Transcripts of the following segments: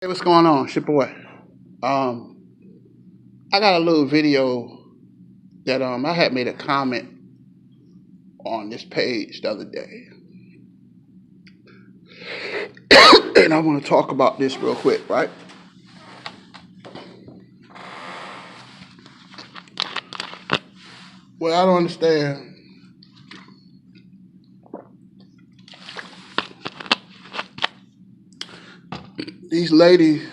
Hey, what's going on? Ship away. Um, I got a little video that I had made a comment on this page the other day, and I want to talk about this real quick, right? Well, I don't understand. These ladies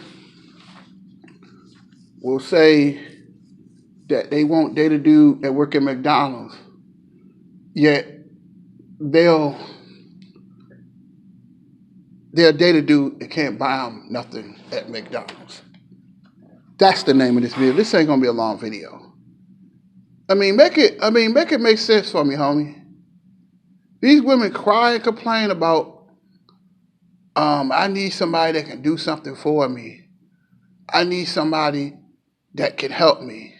will say that they want date a dude that work at McDonald's, yet they'll they'll date a dude that can't buy them nothing at McDonald's. That's the name of this video. This ain't gonna be a long video. Make it make sense for me, homie. These women cry and complain about, I need somebody that can do something for me. I need somebody that can help me.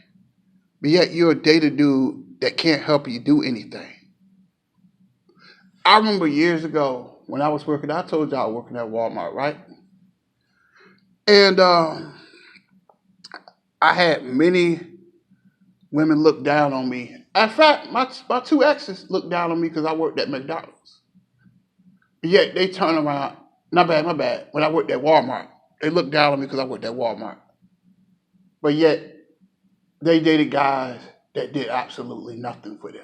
But yet you're a data dude that can't help you do anything. I remember years ago when I was working, I told y'all I was working at Walmart, right? And I had many women look down on me. In fact, my two exes looked down on me because I worked at McDonald's. But yet they turn around, not bad, my bad, when I worked at Walmart. They looked down on me because I worked at Walmart. But yet they dated guys that did absolutely nothing for them.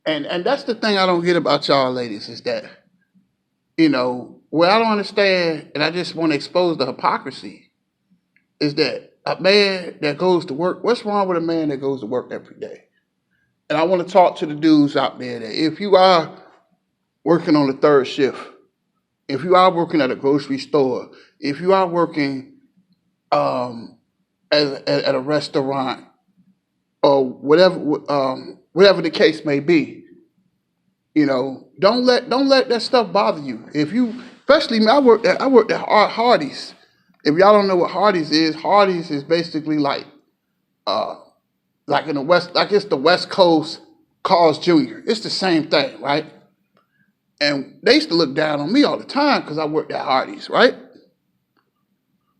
And that's the thing I don't get about y'all ladies is that, what I don't understand, and I just want to expose the hypocrisy, is that a man that goes to work, what's wrong with a man that goes to work every day? And I want to talk to the dudes out there that if you are working on the third shift, if you are working at a grocery store, if you are working at a restaurant, or whatever the case may be, don't let that stuff bother you. If you, especially me, I worked at Hardee's. If y'all don't know what Hardee's is basically uh, like in the West, like it's the West Coast Carl's Jr. It's the same thing, right? And they used to look down on me all the time because I worked at Hardee's, right?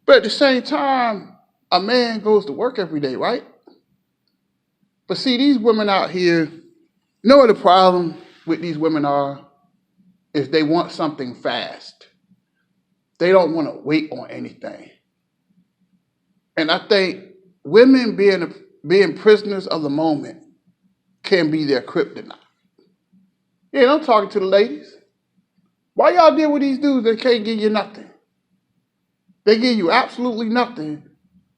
But at the same time, a man goes to work every day, right? But see, these women out here, you know what the problem with these women are? Is they want something fast. They don't want to wait on anything. And I think women being prisoners of the moment can be their kryptonite. Yeah, I'm talking to the ladies. Why y'all deal with these dudes that can't give you nothing? They give you absolutely nothing,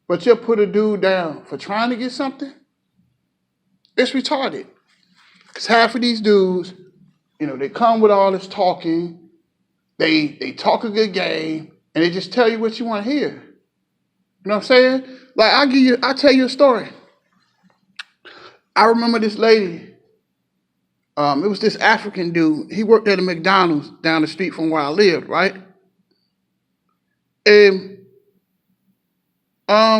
but you'll put a dude down for trying to get something? It's retarded. Because half of these dudes, they come with all this talking, they talk a good game, and they just tell you what you want to hear. You know what I'm saying? Like I'll tell you a story. I remember this lady. It was this African dude. He worked at a McDonald's down the street from where I lived, right? And I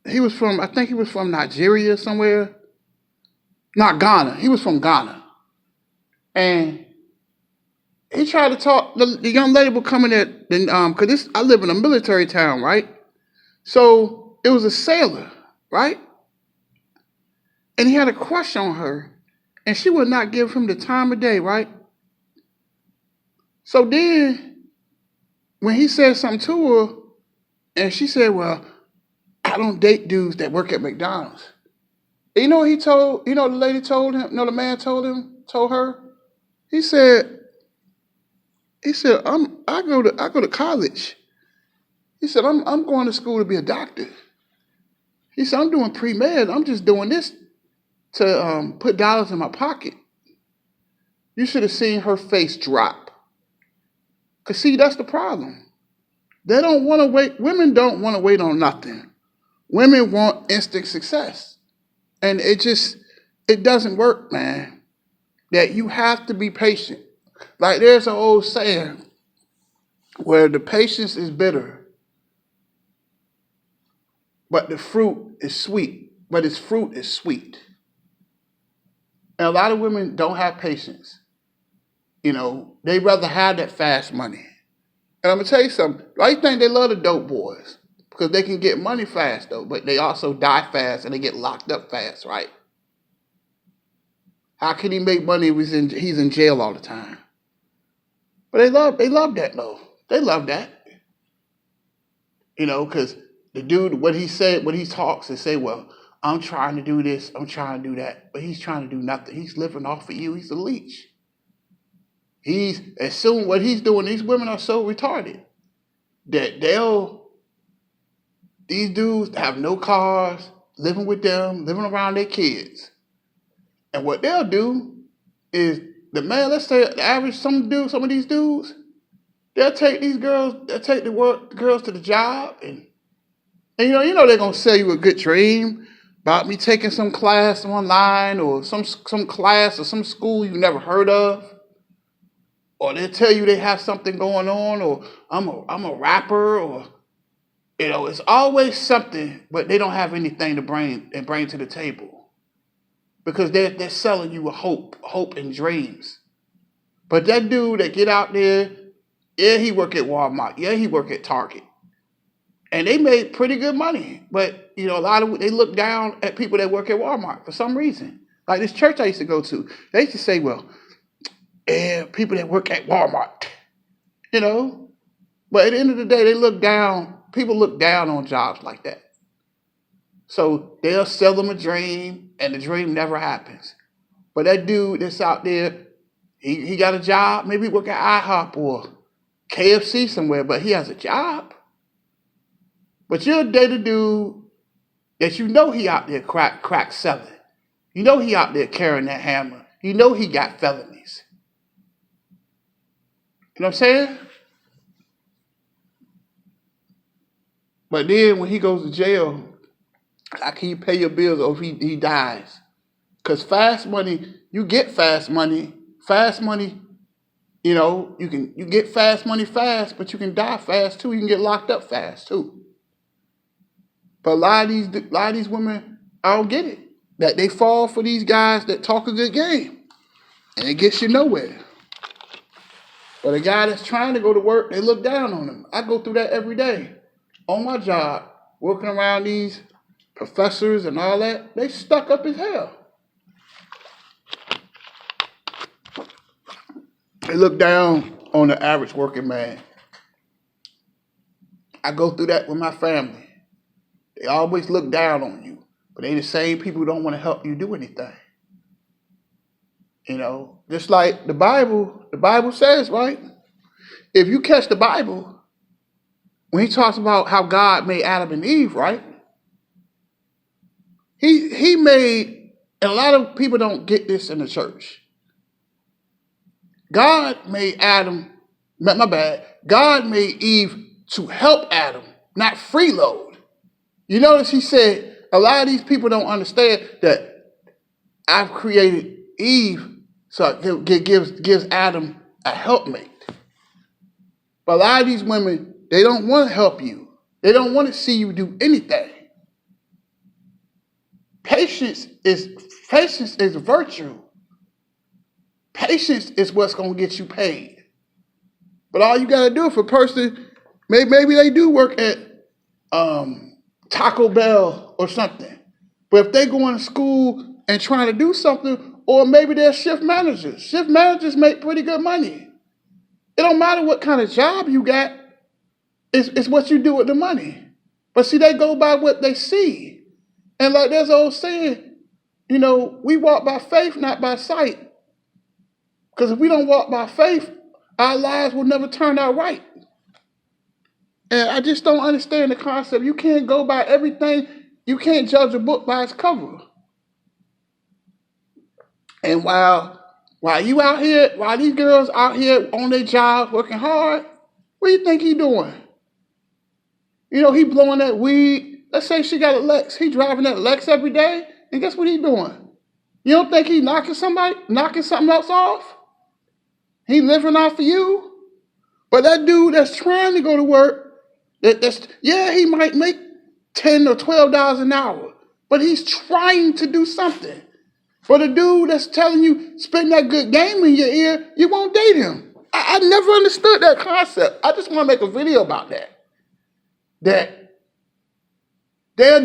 think he was from Nigeria somewhere. Not Ghana. He was from Ghana. And he tried to talk. The young lady would come in there, because I live in a military town, right? So it was a sailor, right? And he had a crush on her, and she would not give him the time of day, right? So then, when he said something to her, and she said, "Well, I don't date dudes that work at McDonald's." And you know what he told? The lady told him. No, the man told her. He said, I go to college. He said, I'm going to school to be a doctor. He said, I'm doing pre-med. I'm just doing this to put dollars in my pocket. You should have seen her face drop. Because, see, that's the problem. They don't want to wait. Women don't want to wait on nothing. Women want instant success. And it doesn't work, man. That you have to be patient. Like there's an old saying where the patience is bitter, but the fruit is sweet. But its fruit is sweet. And a lot of women don't have patience. They rather have that fast money. And I'm gonna tell you something. Why you think they love the dope boys? Because they can get money fast though, but they also die fast and they get locked up fast, right? How can he make money if he's in jail all the time? But they love that though. They love that. Because the dude, what he said, when he talks, and say, well, I'm trying to do this, I'm trying to do that. But he's trying to do nothing. He's living off of you. He's a leech. What he's doing, these women are so retarded that these dudes have no cars, living with them, living around their kids. And what they'll do is let's say the average, some of these dudes, they'll take the girls to the job and they're gonna sell you a good dream about me taking some class online or some class or some school you never heard of. Or they'll tell you they have something going on, or I'm a rapper, or it's always something, but they don't have anything to bring to the table. Because they're selling you a hope and dreams. But that dude that get out there, yeah, he work at Walmart, yeah, he work at Target. And they made pretty good money. But, they look down at people that work at Walmart for some reason. Like this church I used to go to, they used to say, well, people that work at Walmart, But at the end of the day, people look down on jobs like that. So they'll sell them a dream, and the dream never happens. But that dude that's out there, he got a job, maybe work at IHOP or KFC somewhere, but he has a job. But you'll date a dude that he out there crack selling. He out there carrying that hammer. He got felonies. You know what I'm saying? But then when he goes to jail, how can you pay your bills or if he dies? Because fast money, you get fast money. Fast money, you get fast money fast, but you can die fast too. You can get locked up fast too. But a lot of these women, I don't get it. That they fall for these guys that talk a good game. And it gets you nowhere. But a guy that's trying to go to work, they look down on him. I go through that every day. On my job, working around these professors and all that, they stuck up as hell. They look down on the average working man. I go through that with my family. They always look down on you, but they the same people who don't want to help you do anything. Just like the Bible says, right? If you catch the Bible, when he talks about how God made Adam and Eve, right? He made, and a lot of people don't get this in the church. God made Adam, my bad, God made Eve to help Adam, not freeload. You notice he said, a lot of these people don't understand that I've created Eve so it gives Adam a helpmate. But a lot of these women, they don't want to help you. They don't want to see you do anything. Patience is a virtue. Patience is what's going to get you paid. But all you got to do for a person, maybe they do work at Taco Bell or something. But if they going to school and trying to do something, or maybe they're shift managers. Shift managers make pretty good money. It don't matter what kind of job you got. It's what you do with the money. But see, they go by what they see. And like there's an old saying, we walk by faith, not by sight. Because if we don't walk by faith, our lives will never turn out right. And I just don't understand the concept. You can't go by everything. You can't judge a book by its cover. And while you out here, while these girls out here on their jobs working hard, what do you think he doing? He blowing that weed. Let's say she got a Lex. He driving that Lex every day. And guess what he doing? You don't think he knocking something else off? He living off of you? But that dude that's trying to go to work, he might make $10 or $12 an hour. But he's trying to do something. But a dude that's telling you, spitting that good game in your ear, you won't date him. I never understood that concept. I just want to make a video about that. That they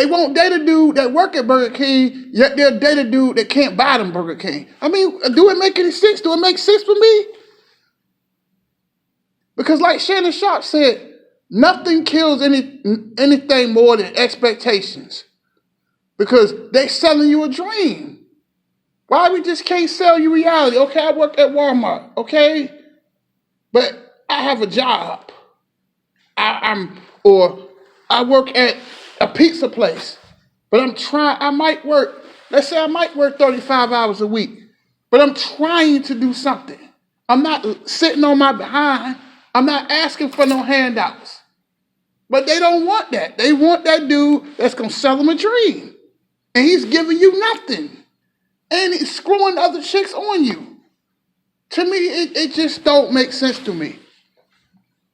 won't date a dude that work at Burger King, yet they'll date a dude that can't buy them Burger King. I mean, do it make any sense? Do it make sense for me? Because like Shannon Sharp said, nothing kills anything more than expectations. Because they selling you a dream. Why we just can't sell you reality? Okay, I work at Walmart, okay? But I have a job. Or I work at a pizza place. But I might work, let's say I might work 35 hours a week. But I'm trying to do something. I'm not sitting on my behind. I'm not asking for no handouts. But they don't want that. They want that dude that's going to sell them a dream. And he's giving you nothing. And he's screwing other chicks on you. To me, it just don't make sense to me.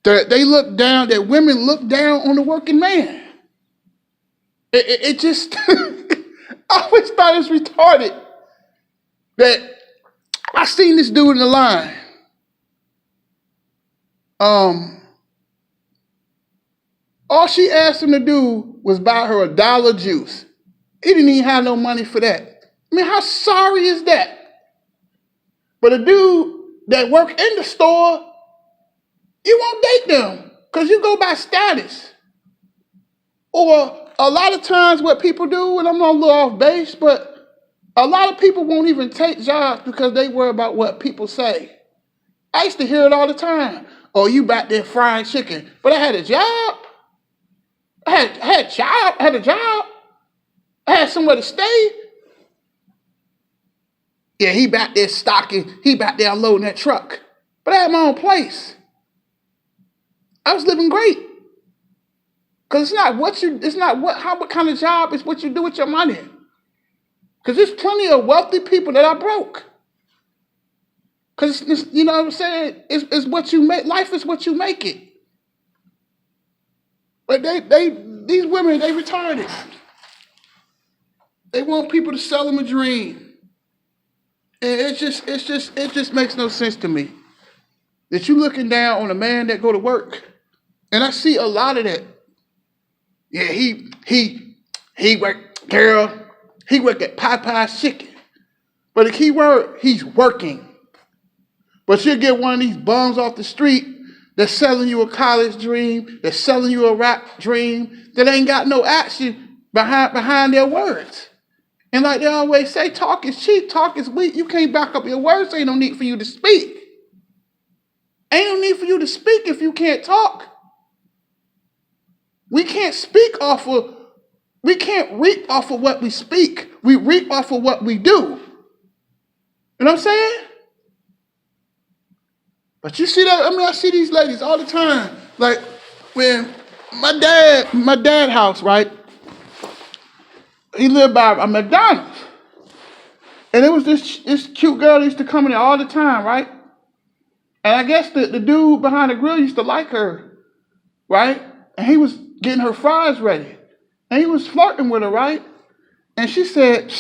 That women look down on the working man. It just, I always thought it was retarded. That I seen this dude in the line. All she asked him to do was buy her $1 juice. He didn't even have no money for that. I mean, how sorry is that? But a dude that work in the store, you won't date them because you go by status. Or a lot of times what people do, and I'm a little off base, but a lot of people won't even take jobs because they worry about what people say. I used to hear it all the time. Oh, you back there frying chicken. But I had a job. I had a job. I had somewhere to stay. Yeah, he back there stocking. He back there unloading that truck. But I had my own place. I was living great. Because what kind of job, it's what you do with your money. Because there's plenty of wealthy people that are broke. Because, you know what I'm saying? It's what you make. Life is what you make it. But these women, they retarded. They want people to sell them a dream. And it just makes no sense to me. That you looking down on a man that go to work. And I see a lot of that. Yeah, he work, girl, he work at Popeye's Chicken. But the key word, he's working. But you'll get one of these bums off the street that's selling you a college dream, that's selling you a rap dream, that ain't got no action behind their words. And like they always say, talk is cheap, talk is weak. You can't back up your words, so ain't no need for you to speak. Ain't no need for you to speak if you can't talk. We can't reap off of what we speak. We reap off of what we do. You know what I'm saying? But you see that, I see these ladies all the time. Like when my dad house, right? He lived by a McDonald's. And it was this cute girl that used to come in there all the time, right? And I guess the dude behind the grill used to like her, right? And he was getting her fries ready. And he was flirting with her, right? And she said,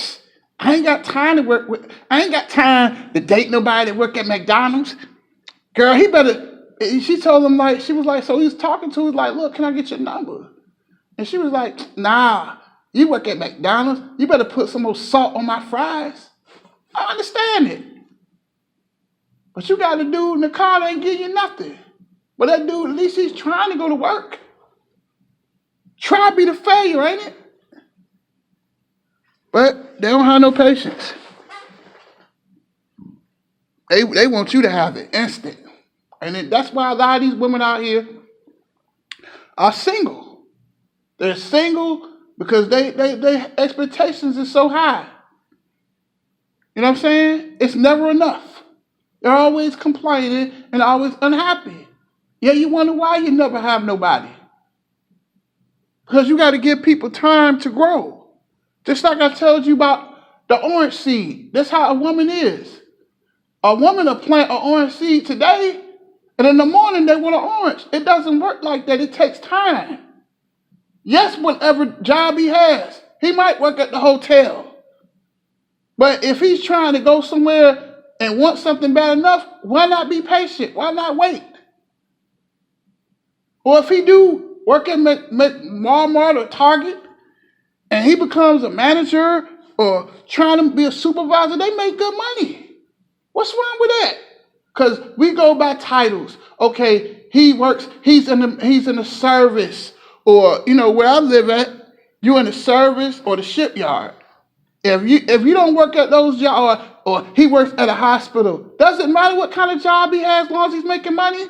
I ain't got time to date nobody that work at McDonald's. Girl, she told him, like, she was like, so he was talking to her, like, look, can I get your number? And she was like, nah, you work at McDonald's. You better put some more salt on my fries. I understand it. But you got a dude in the car that ain't give you nothing. But that dude, at least he's trying to go to work. Try to be the failure, ain't it? But they don't have no patience. They want you to have it instant. And that's why a lot of these women out here are single. They're single because they expectations are so high. You know what I'm saying? It's never enough. They're always complaining and always unhappy. Yeah, you wonder why you never have nobody. Because you got to give people time to grow. Just like I told you about the orange seed. That's how a woman is. A woman will plant an orange seed today, and in the morning they want an orange. It doesn't work like that. It takes time. Yes, whatever job he has, he might work at the hotel. But if he's trying to go somewhere and want something bad enough, why not be patient? Why not wait? Or if he do work at Walmart or Target and he becomes a manager or trying to be a supervisor, they make good money. What's wrong with that? Because we go by titles. Okay, he's in the service, or where I live at, you're in the service or the shipyard. If you don't work at those jobs, or he works at a hospital, doesn't matter what kind of job he has, as long as he's making money.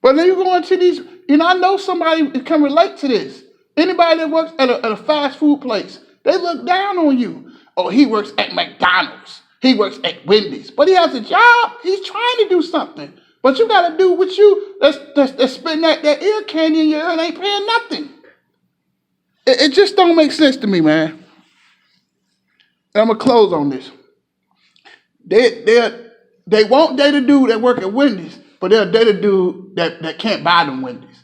But then you go into these, I know somebody can relate to this. Anybody that works at a fast food place, they look down on you. Oh, he works at McDonald's. He works at Wendy's. But he has a job. He's trying to do something. But you got to do what that's spitting that ear candy in your ear and ain't paying nothing. It just don't make sense to me, man. And I'm going to close on this. They won't date a dude that work at Wendy's, but they'll date a dude that can't buy them Wendy's.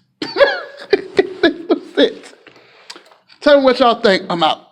Tell me what y'all think. I'm out.